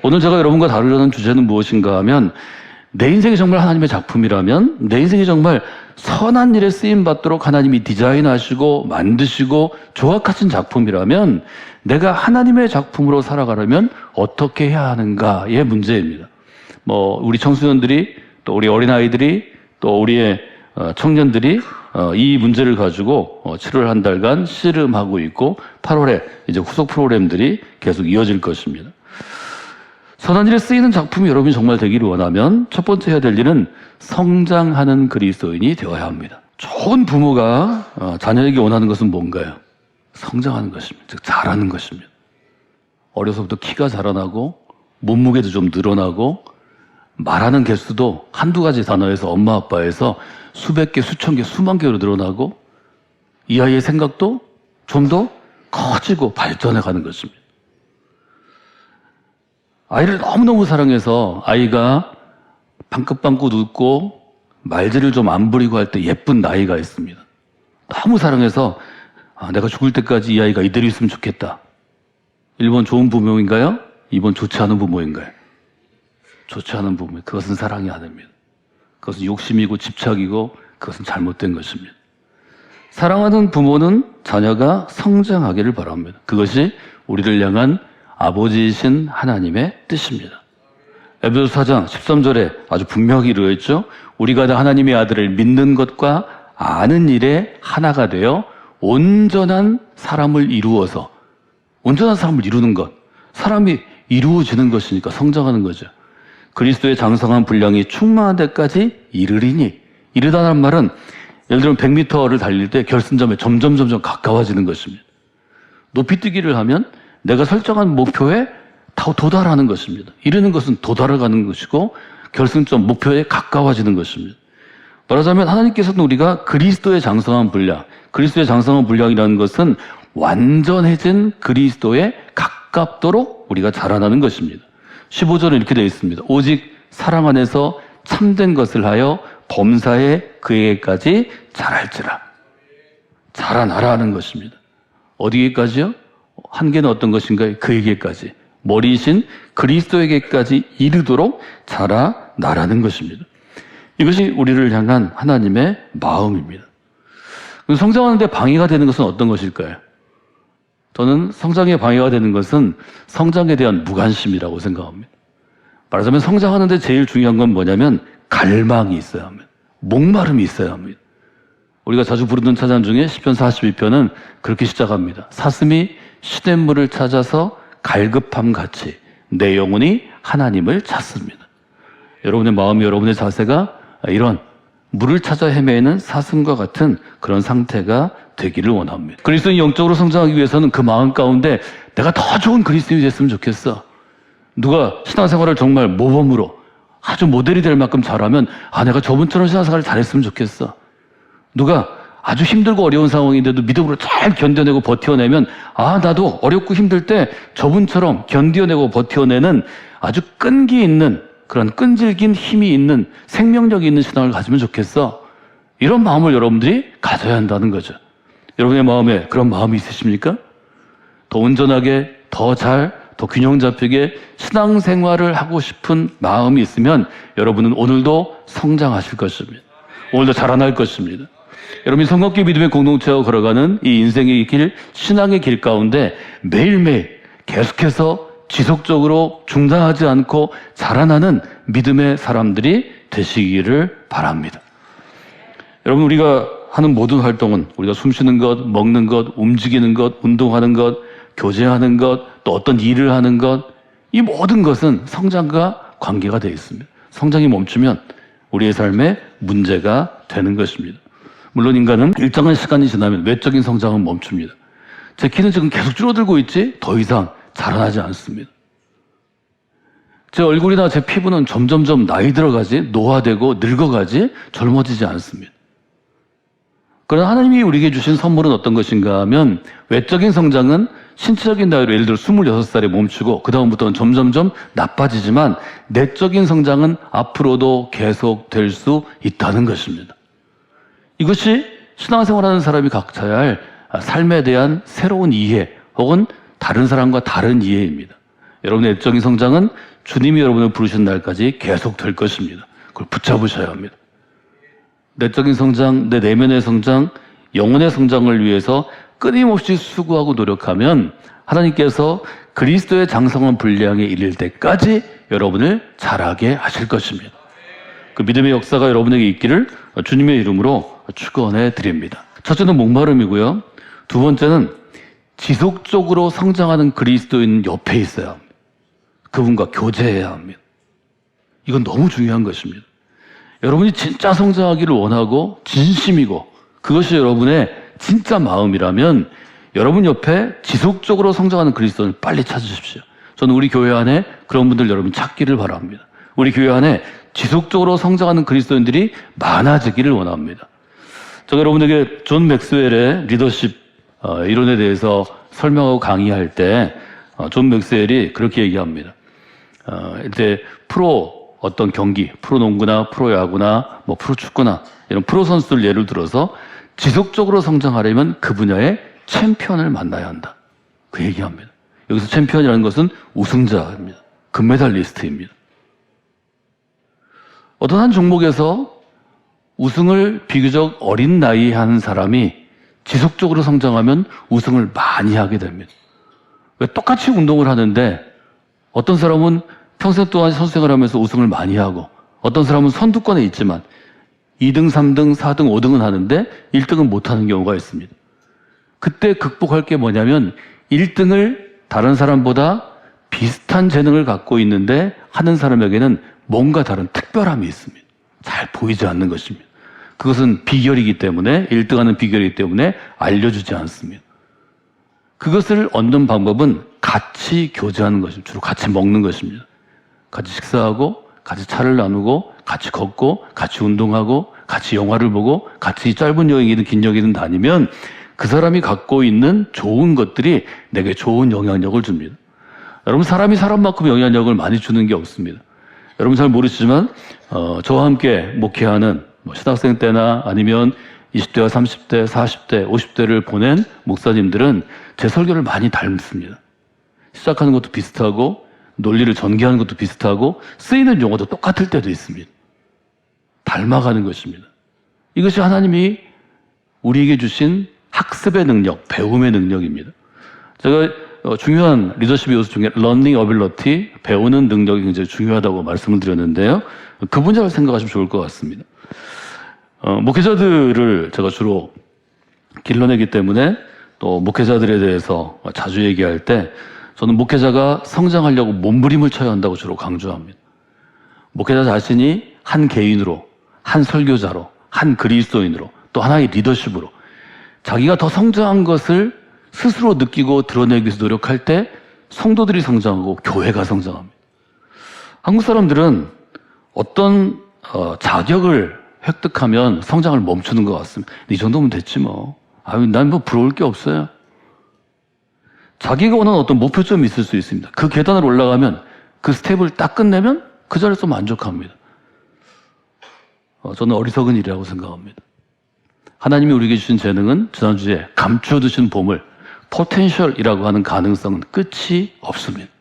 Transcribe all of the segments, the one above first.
오늘 제가 여러분과 다루려는 주제는 무엇인가 하면 내 인생이 정말 하나님의 작품이라면, 내 인생이 정말 선한 일에 쓰임받도록 하나님이 디자인하시고 만드시고 조각하신 작품이라면 내가 하나님의 작품으로 살아가려면 어떻게 해야 하는가의 문제입니다. 우리 청소년들이, 또 우리 어린아이들이, 또 우리의 청년들이 이 문제를 가지고 7월 한 달간 씨름하고 있고 8월에 이제 후속 프로그램들이 계속 이어질 것입니다. 선한 일에 쓰이는 작품이 여러분이 정말 되기를 원하면 첫 번째 해야 될 일은 성장하는 그리스도인이 되어야 합니다. 좋은 부모가 자녀에게 원하는 것은 뭔가요? 성장하는 것입니다. 즉 자라는 것입니다. 어려서부터 키가 자라나고 몸무게도 좀 늘어나고 말하는 개수도 한두 가지 단어에서 엄마 아빠에서 수백 개, 수천 개, 수만 개로 늘어나고 이 아이의 생각도 좀 더 커지고 발전해 가는 것입니다. 아이를 너무너무 사랑해서 아이가 방긋방긋 웃고 말질을 좀 안 부리고 할 때 예쁜 나이가 있습니다. 너무 사랑해서 내가 죽을 때까지 이 아이가 이대로 있으면 좋겠다. 1번 좋은 부모인가요? 2번 좋지 않은 부모인가요? 좋지 않은 부모. 그것은 사랑이 아닙니다. 그것은 욕심이고 집착이고 그것은 잘못된 것입니다. 사랑하는 부모는 자녀가 성장하기를 바랍니다. 그것이 우리를 향한 아버지이신 하나님의 뜻입니다. 에베소서 4장 13절에 아주 분명히 이루어있죠. 우리가 다 하나님의 아들을 믿는 것과 아는 일에 하나가 되어 온전한 사람을 이루어서, 온전한 사람을 이루는 것, 사람이 이루어지는 것이니까 성장하는 거죠. 그리스도의 장성한 분량이 충만한 데까지 이르리니, 이르다는 말은 예를 들면 100m를 달릴 때 결승점에 점점 가까워지는 것입니다. 높이뛰기를 하면 내가 설정한 목표에 도달하는 것입니다. 이르는 것은 도달해가는 것이고 결승점 목표에 가까워지는 것입니다. 말하자면 하나님께서는 우리가 그리스도의 장성한 분량, 그리스도의 장성한 분량이라는 것은 완전해진 그리스도에 가깝도록 우리가 자라나는 것입니다. 15절은 이렇게 되어 있습니다. 오직 사랑 안에서 참된 것을 하여 범사에 그에게까지 자랄지라. 자라나라 하는 것입니다. 어디에까지요? 한계는 어떤 것인가요? 그에게까지. 머리이신 그리스도에게까지 이르도록 자라나라는 것입니다. 이것이 우리를 향한 하나님의 마음입니다. 성장하는 데 방해가 되는 것은 어떤 것일까요? 저는 성장에 방해가 되는 것은 성장에 대한 무관심이라고 생각합니다. 말하자면 성장하는 데 제일 중요한 건 뭐냐면 갈망이 있어야 합니다. 목마름이 있어야 합니다. 우리가 자주 부르는 찬양 중에 시편 42편은 그렇게 시작합니다. 사슴이 시냇물을 찾아서 갈급함 같이 내 영혼이 하나님을 찾습니다. 여러분의 마음이, 여러분의 자세가 이런 물을 찾아 헤매는 사슴과 같은 그런 상태가 되기를 원합니다. 그리스도인이 영적으로 성장하기 위해서는 그 마음 가운데 내가 더 좋은 그리스도인이 됐으면 좋겠어. 누가 신앙생활을 정말 모범으로 아주 모델이 될 만큼 잘하면 내가 저분처럼 신앙생활을 잘했으면 좋겠어. 누가 아주 힘들고 어려운 상황인데도 믿음으로 잘 견뎌내고 버텨내면 나도 어렵고 힘들 때 저분처럼 견뎌내고 버텨내는 아주 끈기 있는, 그런 끈질긴 힘이 있는, 생명력이 있는 신앙을 가지면 좋겠어. 이런 마음을 여러분들이 가져야 한다는 거죠. 여러분의 마음에 그런 마음이 있으십니까? 더 온전하게, 더 균형 잡히게 신앙생활을 하고 싶은 마음이 있으면 여러분은 오늘도 성장하실 것입니다. 오늘도 자라날 것입니다. 여러분이 성경교 믿음의 공동체와 걸어가는 이 인생의 길, 신앙의 길 가운데 매일매일 계속해서 지속적으로 중단하지 않고 자라나는 믿음의 사람들이 되시기를 바랍니다. 여러분, 우리가 하는 모든 활동은 우리가 숨쉬는 것, 먹는 것, 움직이는 것, 운동하는 것, 교제하는 것, 또 어떤 일을 하는 것, 이 모든 것은 성장과 관계가 되어 있습니다. 성장이 멈추면 우리의 삶에 문제가 되는 것입니다. 물론 인간은 일정한 시간이 지나면 외적인 성장은 멈춥니다. 제 키는 지금 계속 줄어들고 있지 더 이상 자라나지 않습니다. 제 얼굴이나 제 피부는 점점점 나이 들어가지, 노화되고 늙어가지 젊어지지 않습니다. 그러나 하나님이 우리에게 주신 선물은 어떤 것인가 하면 외적인 성장은 신체적인 나이로 예를 들어 26살에 멈추고 그 다음부터는 점점점 나빠지지만 내적인 성장은 앞으로도 계속될 수 있다는 것입니다. 이것이 신앙생활하는 사람이 각자야 할 삶에 대한 새로운 이해 혹은 다른 사람과 다른 이해입니다. 여러분의 내적인 성장은 주님이 여러분을 부르신 날까지 계속 될 것입니다. 그걸 붙잡으셔야 합니다. 내적인 성장, 내 내면의 성장, 영혼의 성장을 위해서 끊임없이 수고하고 노력하면 하나님께서 그리스도의 장성한 분량에 이를 때까지 여러분을 자라게 하실 것입니다. 그 믿음의 역사가 여러분에게 있기를 주님의 이름으로 축원해 드립니다. 첫째는 목마름이고요. 두 번째는 지속적으로 성장하는 그리스도인 옆에 있어야 합니다. 그분과 교제해야 합니다. 이건 너무 중요한 것입니다. 여러분이 진짜 성장하기를 원하고 진심이고 그것이 여러분의 진짜 마음이라면 여러분 옆에 지속적으로 성장하는 그리스도인을 빨리 찾으십시오. 저는 우리 교회 안에 그런 분들 여러분 찾기를 바랍니다. 우리 교회 안에 지속적으로 성장하는 그리스도인들이 많아지기를 원합니다. 제가 여러분에게 존 맥스웰의 리더십 이론에 대해서 설명하고 강의할 때 존 맥스웰이 그렇게 얘기합니다. 이제 프로 어떤 경기, 프로농구나 프로야구나 뭐 프로축구나 이런 프로 선수들 예를 들어서 지속적으로 성장하려면 그 분야의 챔피언을 만나야 한다. 그 얘기합니다. 여기서 챔피언이라는 것은 우승자입니다. 금메달리스트입니다. 어떤 한 종목에서 우승을 비교적 어린 나이에 하는 사람이 지속적으로 성장하면 우승을 많이 하게 됩니다. 왜 똑같이 운동을 하는데 어떤 사람은 평생 동안 선수생활 하면서 우승을 많이 하고 어떤 사람은 선두권에 있지만 2등, 3등, 4등, 5등은 하는데 1등은 못하는 경우가 있습니다. 그때 극복할 게 뭐냐면 1등을 다른 사람보다 비슷한 재능을 갖고 있는데 하는 사람에게는 뭔가 다른 특별함이 있습니다. 잘 보이지 않는 것입니다. 그것은 비결이기 때문에 1등하는 비결이기 때문에 알려주지 않습니다. 그것을 얻는 방법은 같이 교제하는 것입니다. 주로 같이 먹는 것입니다. 같이 식사하고 같이 차를 나누고 같이 걷고 같이 운동하고 같이 영화를 보고 같이 짧은 여행이든 긴 여행이든 다니면 그 사람이 갖고 있는 좋은 것들이 내게 좋은 영향력을 줍니다. 여러분 사람이 사람만큼 영향력을 많이 주는 게 없습니다. 여러분 잘 모르시지만 저와 함께 목회하는 신학생 때나 아니면 20대와 30대, 40대, 50대를 보낸 목사님들은 제 설교를 많이 닮습니다. 시작하는 것도 비슷하고 논리를 전개하는 것도 비슷하고 쓰이는 용어도 똑같을 때도 있습니다. 닮아가는 것입니다. 이것이 하나님이 우리에게 주신 학습의 능력, 배움의 능력입니다. 제가 중요한 리더십의 요소 중에 learning ability, 배우는 능력이 굉장히 중요하다고 말씀을 드렸는데요. 그 분야를 생각하시면 좋을 것 같습니다. 목회자들을 제가 주로 길러내기 때문에 또 목회자들에 대해서 자주 얘기할 때 저는 목회자가 성장하려고 몸부림을 쳐야 한다고 주로 강조합니다. 목회자 자신이 한 개인으로, 한 설교자로, 한 그리스도인으로, 또 하나의 리더십으로 자기가 더 성장한 것을 스스로 느끼고 드러내기 위해서 노력할 때 성도들이 성장하고 교회가 성장합니다. 한국 사람들은 어떤 자격을 획득하면 성장을 멈추는 것 같습니다. 이 정도면 됐지 뭐. 난 뭐 부러울 게 없어요. 자기가 원하는 어떤 목표점이 있을 수 있습니다. 그 계단을 올라가면 그 스텝을 딱 끝내면 그 자리에서 만족합니다. 저는 어리석은 일이라고 생각합니다. 하나님이 우리에게 주신 재능은 지난주에 감춰두신 보물, 포텐셜이라고 하는 가능성은 끝이 없습니다.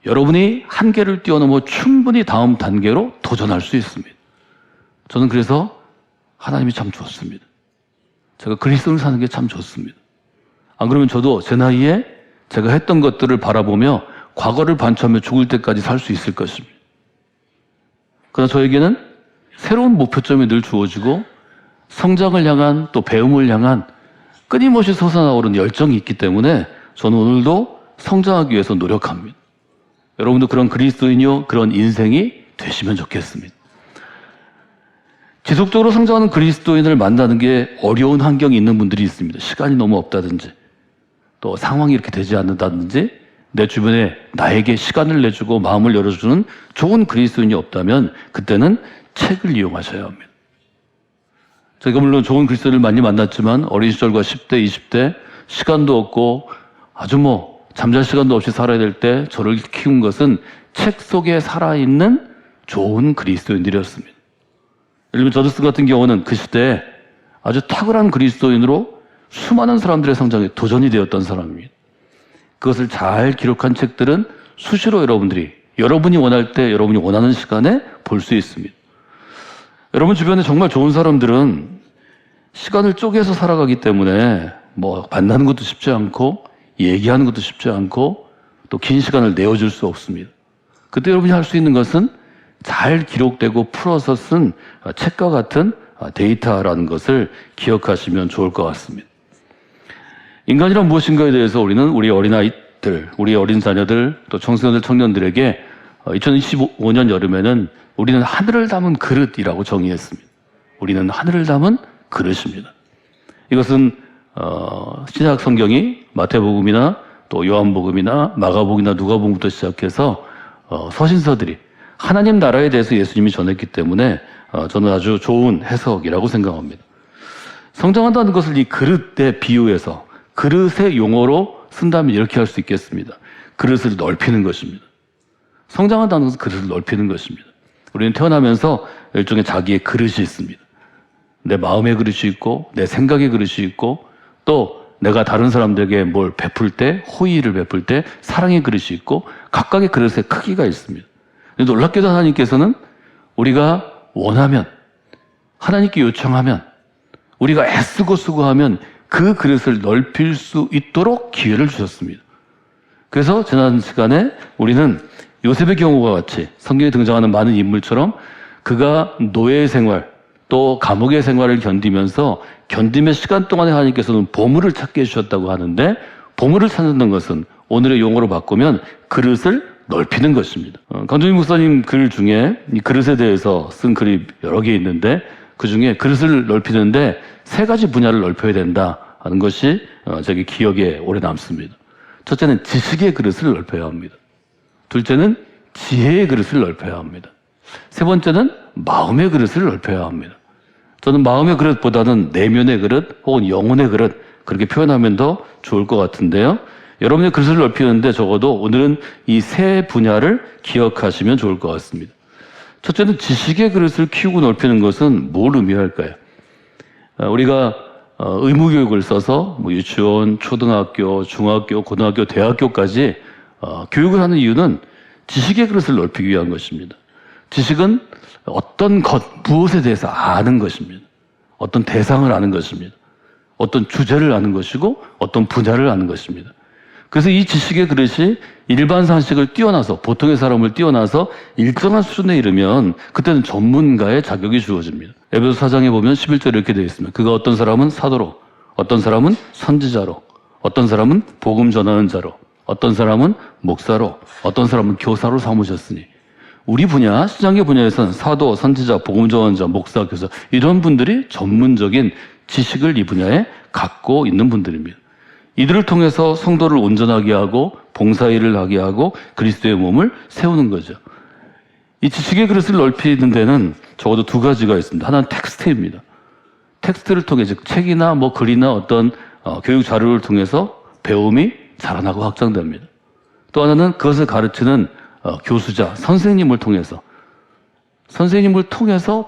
여러분이 한계를 뛰어넘어 충분히 다음 단계로 도전할 수 있습니다. 저는 그래서 하나님이 참 좋습니다. 제가 그리스도를 사는 게 참 좋습니다. 안 그러면 저도 제 나이에 제가 했던 것들을 바라보며 과거를 반추하며 죽을 때까지 살 수 있을 것입니다. 그러나 저에게는 새로운 목표점이 늘 주어지고 성장을 향한 또 배움을 향한 끊임없이 솟아나오는 열정이 있기 때문에 저는 오늘도 성장하기 위해서 노력합니다. 여러분도 그런 그리스도인이요, 그런 인생이 되시면 좋겠습니다. 지속적으로 성장하는 그리스도인을 만나는 게 어려운 환경이 있는 분들이 있습니다. 시간이 너무 없다든지 또 상황이 이렇게 되지 않는다든지 내 주변에 나에게 시간을 내주고 마음을 열어주는 좋은 그리스도인이 없다면 그때는 책을 이용하셔야 합니다. 제가 물론 좋은 그리스도인을 많이 만났지만 어린 시절과 10대, 20대 시간도 없고 아주 잠잘 시간도 없이 살아야 될 때 저를 키운 것은 책 속에 살아있는 좋은 그리스도인들이었습니다. 예를 들면 저드스 같은 경우는 그 시대에 아주 탁월한 그리스도인으로 수많은 사람들의 성장에 도전이 되었던 사람입니다. 그것을 잘 기록한 책들은 수시로 여러분이 원할 때 여러분이 원하는 시간에 볼 수 있습니다. 여러분 주변에 정말 좋은 사람들은 시간을 쪼개서 살아가기 때문에 뭐 만나는 것도 쉽지 않고 얘기하는 것도 쉽지 않고 또 긴 시간을 내어줄 수 없습니다. 그때 여러분이 할 수 있는 것은 잘 기록되고 풀어서 쓴 책과 같은 데이터라는 것을 기억하시면 좋을 것 같습니다. 인간이란 무엇인가에 대해서 우리는 우리 어린아이들, 우리 어린 자녀들, 또 청소년들, 청년들에게 2025년 여름에는 우리는 하늘을 담은 그릇이라고 정의했습니다. 우리는 하늘을 담은 그릇입니다. 이것은 신약 성경이 마태복음이나 또 요한복음이나 마가복음이나 누가복음부터 시작해서 서신서들이 하나님 나라에 대해서 예수님이 전했기 때문에 저는 아주 좋은 해석이라고 생각합니다. 성장한다는 것을 이 그릇에 비유해서 그릇의 용어로 쓴다면 이렇게 할 수 있겠습니다. 그릇을 넓히는 것입니다. 성장한다는 것은 그릇을 넓히는 것입니다. 우리는 태어나면서 일종의 자기의 그릇이 있습니다. 내 마음의 그릇이 있고 내 생각의 그릇이 있고 또 내가 다른 사람들에게 뭘 베풀 때, 호의를 베풀 때 사랑의 그릇이 있고 각각의 그릇의 크기가 있습니다. 놀랍게도 하나님께서는 우리가 원하면, 하나님께 요청하면, 우리가 애쓰고 수고하면 그 그릇을 넓힐 수 있도록 기회를 주셨습니다. 그래서 지난 시간에 우리는 요셉의 경우와 같이 성경에 등장하는 많은 인물처럼 그가 노예 생활, 또 감옥의 생활을 견디는 시간 동안에 하나님께서는 보물을 찾게 해주셨다고 하는데 보물을 찾는 것은 오늘의 용어로 바꾸면 그릇을 넓히는 것입니다. 강준희 목사님 글 중에 이 그릇에 대해서 쓴 글이 여러 개 있는데 그 중에 그릇을 넓히는데 3가지 분야를 넓혀야 된다 하는 것이 저기 기억에 오래 남습니다. 첫째는 지식의 그릇을 넓혀야 합니다. 둘째는 지혜의 그릇을 넓혀야 합니다. 세 번째는 마음의 그릇을 넓혀야 합니다. 저는 마음의 그릇보다는 내면의 그릇 혹은 영혼의 그릇 그렇게 표현하면 더 좋을 것 같은데요. 여러분의 그릇을 넓히는데 적어도 오늘은 이 3 분야를 기억하시면 좋을 것 같습니다. 첫째는 지식의 그릇을 키우고 넓히는 것은 뭘 의미할까요? 우리가 의무교육을 써서 뭐 유치원, 초등학교, 중학교, 고등학교, 대학교까지 교육을 하는 이유는 지식의 그릇을 넓히기 위한 것입니다. 지식은 어떤 것, 무엇에 대해서 아는 것입니다. 어떤 대상을 아는 것입니다. 어떤 주제를 아는 것이고 어떤 분야를 아는 것입니다. 그래서 이 지식의 그릇이 일반 상식을 뛰어나서 보통의 사람을 뛰어나서 일정한 수준에 이르면 그때는 전문가의 자격이 주어집니다. 에베소 4장에 보면 11절에 이렇게 되어 있습니다. 그가 어떤 사람은 사도로, 어떤 사람은 선지자로, 어떤 사람은 복음 전하는 자로, 어떤 사람은 목사로, 어떤 사람은 교사로 삼으셨으니 우리 분야, 신앙의 분야에서는 사도, 선지자, 복음 전하자, 목사, 교사 이런 분들이 전문적인 지식을 이 분야에 갖고 있는 분들입니다. 이들을 통해서 성도를 온전하게 하고 봉사일을 하게 하고 그리스도의 몸을 세우는 거죠. 이 지식의 그릇을 넓히는 데는 적어도 2가지가 있습니다. 하나는 텍스트입니다. 텍스트를 통해 즉 책이나 뭐 글이나 어떤 교육 자료를 통해서 배움이 자라나고 확장됩니다. 또 하나는 그것을 가르치는 교수자, 선생님을 통해서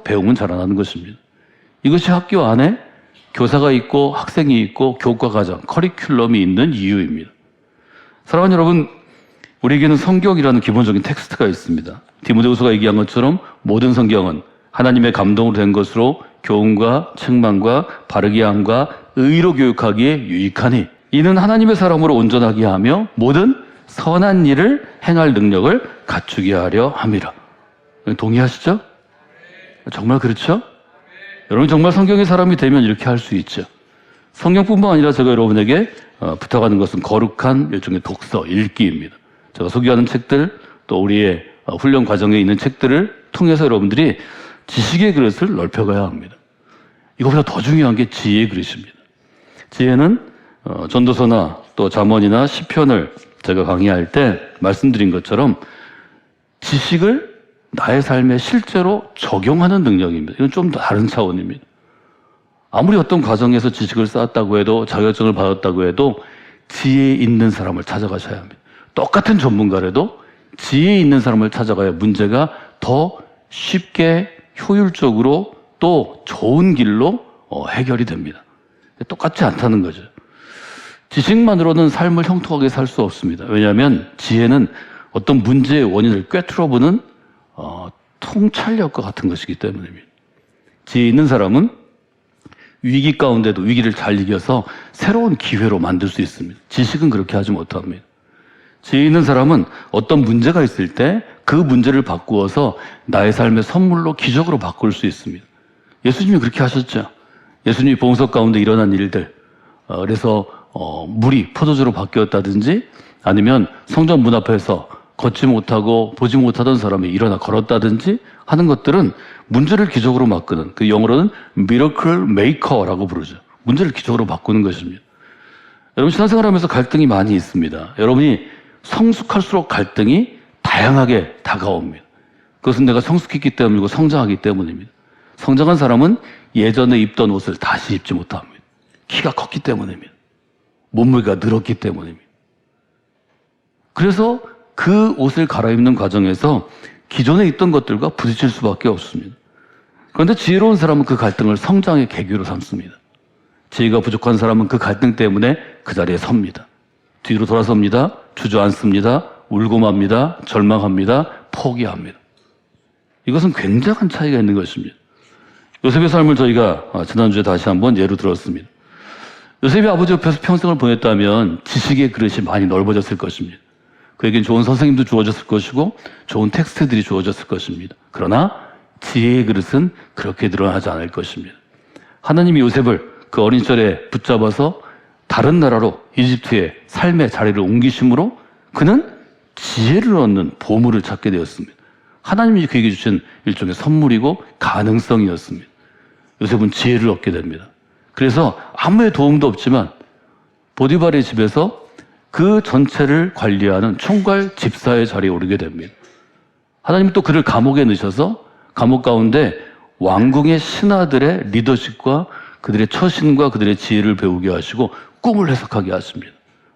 배움은 자라나는 것입니다. 이것이 학교 안에 교사가 있고 학생이 있고 교과 과정, 커리큘럼이 있는 이유입니다. 사랑하는 여러분, 우리에게는 성경이라는 기본적인 텍스트가 있습니다. 디모데후서가 얘기한 것처럼 모든 성경은 하나님의 감동으로 된 것으로 교훈과 책망과 바르게 함과 의로 교육하기에 유익하니 이는 하나님의 사람으로 온전하게 하며 모든 선한 일을 행할 능력을 갖추게 하려 함이라. 동의하시죠? 정말 그렇죠? 여러분 정말 성경의 사람이 되면 이렇게 할 수 있죠. 성경뿐만 아니라 제가 여러분에게 부탁하는 것은 거룩한 일종의 독서, 읽기입니다. 제가 소개하는 책들, 또 우리의 훈련 과정에 있는 책들을 통해서 여러분들이 지식의 그릇을 넓혀가야 합니다. 이거보다 더 중요한 게 지혜의 그릇입니다. 지혜는 전도서나 또 잠언이나 시편을 제가 강의할 때 말씀드린 것처럼 지식을 나의 삶에 실제로 적용하는 능력입니다. 이건 좀 다른 차원입니다. 아무리 어떤 과정에서 지식을 쌓았다고 해도 자격증을 받았다고 해도 지혜 있는 사람을 찾아가셔야 합니다. 똑같은 전문가라도 지혜 있는 사람을 찾아가야 문제가 더 쉽게 효율적으로 또 좋은 길로 해결이 됩니다. 똑같지 않다는 거죠. 지식만으로는 삶을 형통하게 살 수 없습니다. 왜냐하면 지혜는 어떤 문제의 원인을 꿰뚫어보는 통찰력과 같은 것이기 때문입니다. 지혜 있는 사람은 위기 가운데도 위기를 잘 이겨서 새로운 기회로 만들 수 있습니다. 지식은 그렇게 하지 못합니다. 지혜 있는 사람은 어떤 문제가 있을 때 그 문제를 바꾸어서 나의 삶의 선물로 기적으로 바꿀 수 있습니다. 예수님이 그렇게 하셨죠. 예수님이 봉석 가운데 일어난 일들, 그래서 물이 포도주로 바뀌었다든지 아니면 성전 문 앞에서 걷지 못하고 보지 못하던 사람이 일어나 걸었다든지 하는 것들은 문제를 기적으로 바꾸는, 그 영어로는 miracle maker라고 부르죠. 문제를 기적으로 바꾸는 것입니다. 여러분 신앙생활하면서 갈등이 많이 있습니다. 여러분이 성숙할수록 갈등이 다양하게 다가옵니다. 그것은 내가 성숙했기 때문이고 성장하기 때문입니다. 성장한 사람은 예전에 입던 옷을 다시 입지 못합니다. 키가 컸기 때문입니다. 몸무게가 늘었기 때문입니다. 그래서 그 옷을 갈아입는 과정에서 기존에 있던 것들과 부딪힐 수밖에 없습니다. 그런데 지혜로운 사람은 그 갈등을 성장의 계기로 삼습니다. 지혜가 부족한 사람은 그 갈등 때문에 그 자리에 섭니다. 뒤로 돌아섭니다. 주저앉습니다. 울고 맙니다. 절망합니다. 포기합니다. 이것은 굉장한 차이가 있는 것입니다. 요셉의 삶을 저희가 지난주에 다시 한번 예로 들었습니다. 요셉이 아버지 옆에서 평생을 보냈다면 지식의 그릇이 많이 넓어졌을 것입니다. 그에겐 좋은 선생님도 주어졌을 것이고 좋은 텍스트들이 주어졌을 것입니다. 그러나 지혜의 그릇은 그렇게 늘어나지 않을 것입니다. 하나님이 요셉을 그 어린 시절에 붙잡아서 다른 나라로 이집트의 삶의 자리를 옮기심으로 그는 지혜를 얻는 보물을 찾게 되었습니다. 하나님이 그에게 주신 일종의 선물이고 가능성이었습니다. 요셉은 지혜를 얻게 됩니다. 그래서 아무의 도움도 없지만 보디발의 집에서 그 전체를 관리하는 총괄 집사의 자리에 오르게 됩니다. 하나님은 또 그를 감옥에 넣으셔서 감옥 가운데 왕궁의 신하들의 리더십과 그들의 처신과 그들의 지혜를 배우게 하시고 꿈을 해석하게 하십니다.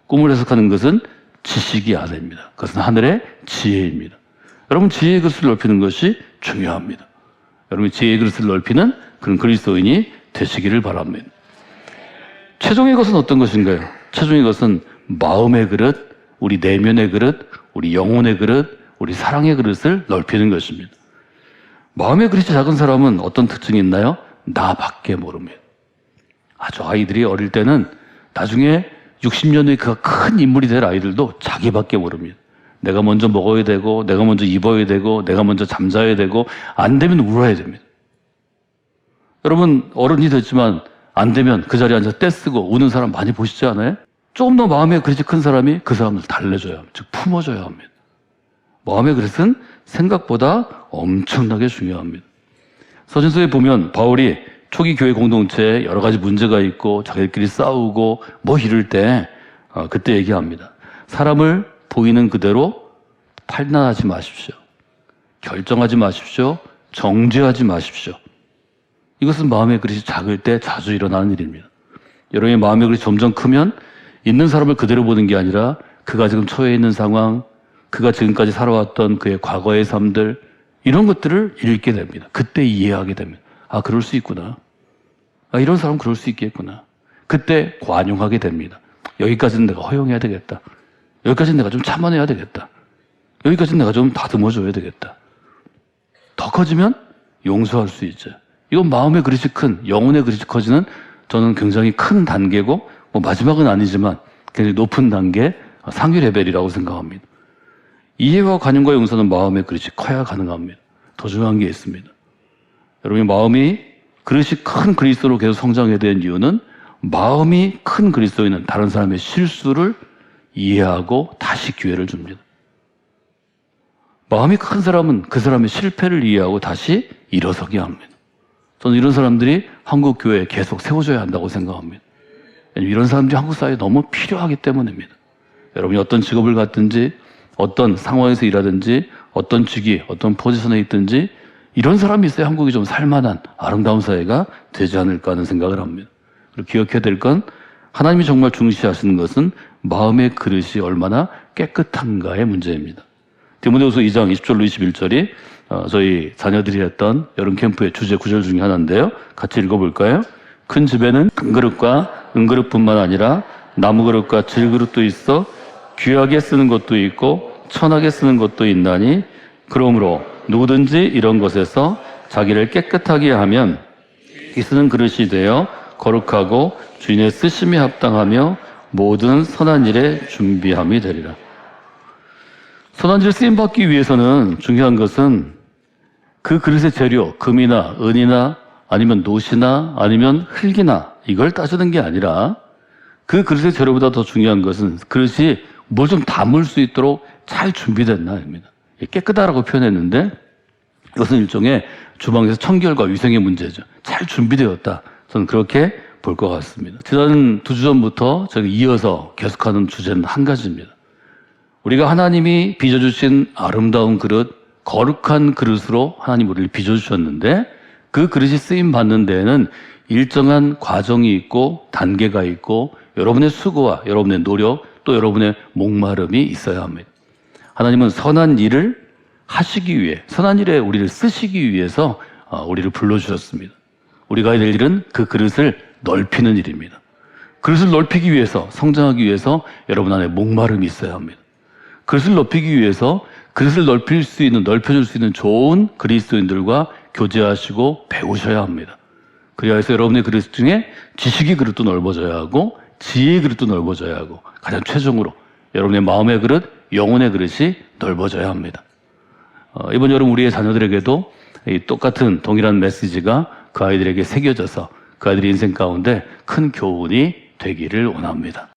꿈을 해석하는 것은 지식이 아닙니다. 그것은 하늘의 지혜입니다. 여러분 지혜의 그릇을 넓히는 것이 중요합니다. 여러분이 지혜의 그릇을 넓히는 그런 그리스도인이 되시기를 바랍니다. 최종의 것은 어떤 것인가요? 최종의 것은 마음의 그릇, 우리 내면의 그릇, 우리 영혼의 그릇, 우리 사랑의 그릇을 넓히는 것입니다. 마음의 그릇이 작은 사람은 어떤 특징이 있나요? 나밖에 모릅니다. 아주 아이들이 어릴 때는 나중에 60년 후에 그가 큰 인물이 될 아이들도 자기밖에 모릅니다. 내가 먼저 먹어야 되고 내가 먼저 입어야 되고 내가 먼저 잠자야 되고 안 되면 울어야 됩니다. 여러분 어른이 됐지만 안 되면 그 자리에 앉아서 떼쓰고 우는 사람 많이 보시지 않아요? 조금 더 마음의 그릇이 큰 사람이 그 사람을 달래줘야 합니다. 즉 품어줘야 합니다. 마음의 그릇은 생각보다 엄청나게 중요합니다. 서신서에 보면 바울이 초기 교회 공동체에 여러 가지 문제가 있고 자기들끼리 싸우고 뭐 이럴 때 그때 얘기합니다. 사람을 보이는 그대로 판단하지 마십시오. 결정하지 마십시오. 정죄하지 마십시오. 이것은 마음의 그릇이 작을 때 자주 일어나는 일입니다. 여러분의 마음의 그릇이 점점 크면 있는 사람을 그대로 보는 게 아니라 그가 지금 처해 있는 상황, 그가 지금까지 살아왔던 그의 과거의 삶들 이런 것들을 읽게 됩니다. 그때 이해하게 됩니다. 아, 그럴 수 있구나. 아, 이런 사람은 그럴 수 있겠구나. 그때 관용하게 됩니다. 여기까지는 내가 허용해야 되겠다. 여기까지는 내가 좀 참아내야 되겠다. 여기까지는 내가 좀 다듬어줘야 되겠다. 더 커지면 용서할 수 있죠. 이건 마음의 그릇이 큰, 영혼의 그릇이 커지는 저는 굉장히 큰 단계고 뭐 마지막은 아니지만 굉장히 높은 단계, 상위 레벨이라고 생각합니다. 이해와 관용과 용서는 마음의 그릇이 커야 가능합니다. 더 중요한 게 있습니다. 여러분이 마음이 그릇이 큰 그리스도로 계속 성장해야 되는 이유는 마음이 큰 그리스도인은 다른 사람의 실수를 이해하고 다시 기회를 줍니다. 마음이 큰 사람은 그 사람의 실패를 이해하고 다시 일어서게 합니다. 저는 이런 사람들이 한국 교회에 계속 세워져야 한다고 생각합니다. 이런 사람들이 한국 사회에 너무 필요하기 때문입니다. 여러분이 어떤 직업을 갖든지 어떤 상황에서 일하든지 어떤 직위, 어떤 포지션에 있든지 이런 사람이 있어야 한국이 좀 살만한 아름다운 사회가 되지 않을까 하는 생각을 합니다. 그리고 기억해야 될 건 하나님이 정말 중시하시는 것은 마음의 그릇이 얼마나 깨끗한가의 문제입니다. 디모데후서 2장 20절로 21절이 저희 자녀들이 했던 여름 캠프의 주제 구절 중에 하나인데요. 같이 읽어볼까요? 큰 집에는 큰 그릇과 은그릇뿐만 아니라 나무 그릇과 질그릇도 있어 귀하게 쓰는 것도 있고 천하게 쓰는 것도 있나니 그러므로 누구든지 이런 것에서 자기를 깨끗하게 하면 이 쓰는 그릇이 되어 거룩하고 주인의 쓰심에 합당하며 모든 선한 일에 준비함이 되리라. 선한 일에 쓰임받기 위해서는 중요한 것은 그 그릇의 재료, 금이나 은이나 아니면 노시나 아니면 흙이나 이걸 따지는 게 아니라 그 그릇의 재료보다 더 중요한 것은 그릇이 뭘 좀 담을 수 있도록 잘 준비됐나입니다. 깨끗하다고 표현했는데 이것은 일종의 주방에서 청결과 위생의 문제죠. 잘 준비되었다. 저는 그렇게 볼 것 같습니다. 지난 2주 전부터 저희가 이어서 계속하는 주제는 한 가지입니다. 우리가 하나님이 빚어주신 아름다운 그릇, 거룩한 그릇으로 하나님 우리를 빚어주셨는데 그 그릇이 쓰임받는 데에는 일정한 과정이 있고 단계가 있고 여러분의 수고와 여러분의 노력 또 여러분의 목마름이 있어야 합니다. 하나님은 선한 일을 하시기 위해, 선한 일에 우리를 쓰시기 위해서 우리를 불러주셨습니다. 우리가 해야 될 일은 그 그릇을 넓히는 일입니다. 그릇을 넓히기 위해서, 성장하기 위해서 여러분 안에 목마름이 있어야 합니다. 그릇을 넓히기 위해서 그릇을 넓혀줄 수 있는 좋은 그리스도인들과 교제하시고 배우셔야 합니다. 그래야 해서 여러분의 그릇 중에 지식의 그릇도 넓어져야 하고 지혜의 그릇도 넓어져야 하고 가장 최종으로 여러분의 마음의 그릇, 영혼의 그릇이 넓어져야 합니다. 이번 여름 우리의 자녀들에게도 이 똑같은 동일한 메시지가 그 아이들에게 새겨져서 그 아이들의 인생 가운데 큰 교훈이 되기를 원합니다.